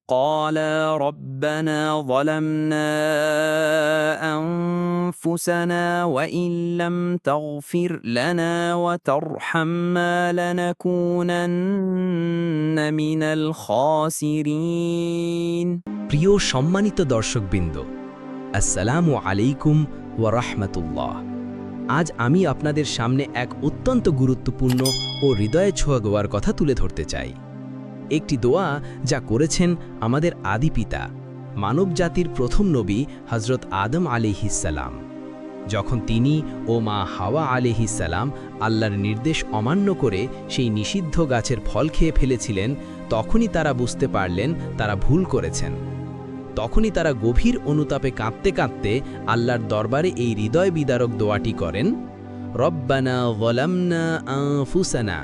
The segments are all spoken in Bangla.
قالا ربنا ظلمنا أنفسنا وإن لم تغفر لنا وترحمنا لنكونن من الخاسرين প্রিয় সম্মানিত দর্শকবৃন্দ, আসসালামু আলাইকুম ওয়া রাহমাতুল্লাহ। আজ আমি আপনাদের সামনে এক অত্যন্ত গুরুত্বপূর্ণ ও হৃদয়ে ছোঁয়া দোয়ার কথা তুলে ধরতে চাই। একটি দোয়া যা করেছেন আমাদের আদি পিতা, মানবজাতির প্রথম নবী হযরত আদম আলাইহিসসালাম। যখন তিনি ও মা হাওয়া আলাইহিসসালাম আল্লাহর নির্দেশ অমান্য করে সেই নিষিদ্ধ গাছের ফল খেয়ে ফেলেছিলেন, তখনই তারা বুঝতে পারলেন তারা ভুল করেছেন। তখনই তারা গভীর অনুতাপে কাঁদতে কাঁদতে আল্লাহর দরবারে এই হৃদয় বিদারক দোয়াটি করেন, রব্বানা যালামনা আনফুসানা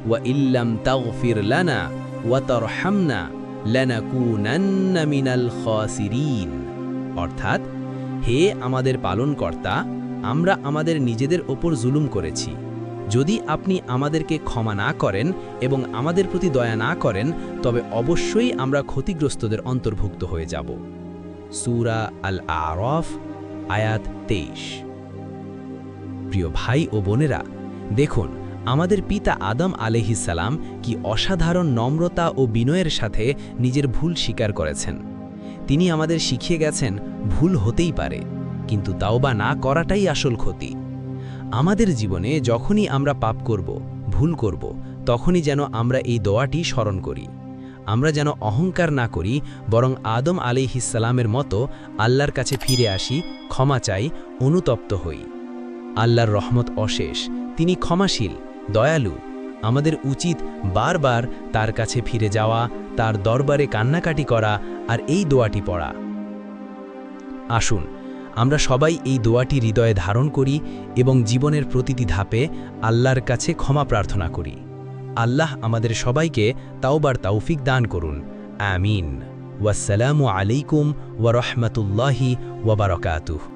ওয়া ইল্লাম তাগফির লানা ওয়া তারহামনা লানাকুনান্না মিনাল খাসিরিন। অর্থাৎ, হে আমাদের পালনকর্তা, আমরা আমাদের নিজেদের ওপর জুলুম করেছি। যদি আপনি আমাদেরকে ক্ষমা না করেন এবং আমাদের প্রতি দয়া না করেন, তবে অবশ্যই আমরা ক্ষতিগ্রস্তদের অন্তর্ভুক্ত হয়ে যাব। সূরা আল আরাফ আয়াত 23। প্রিয় ভাই ও বোনেরা, দেখুন আমাদের পিতা আদম আলাইহিসসালাম কি অসাধারণ নম্রতা ও বিনয়ের সাথে নিজের ভুল স্বীকার করেছেন। তিনি আমাদের শিখিয়ে গেছেন ভুল হতেই পারে, কিন্তু তাওবা না করাটাই আসল ক্ষতি। আমাদের জীবনে যখনই আমরা পাপ করব, ভুল করব, তখনই যেন আমরা এই দোয়াটি স্মরণ করি। আমরা যেন অহংকার না করি, বরং আদম আলাইহিসসালামের মতো আল্লাহর কাছে ফিরে আসি, ক্ষমা চাই, অনুতপ্ত হই। আল্লাহর রহমত অশেষ, তিনি ক্ষমাশীল, দয়ালু। আমাদের উচিত বারবার তার কাছে ফিরে যাওয়া, তার দরবারে কান্নাকাটি করা আর এই দোয়াটি পড়া। আসুন আমরা সবাই এই দোয়াটি হৃদয়ে ধারণ করি এবং জীবনের প্রতিটি ধাপে আল্লাহর কাছে ক্ষমা প্রার্থনা করি। আল্লাহ আমাদের সবাইকে তাওবার তৌফিক দান করুন। আমিন। ওয়াসসালামু আলাইকুম ওয়া রাহমাতুল্লাহি ওয়া বারাকাতুহু।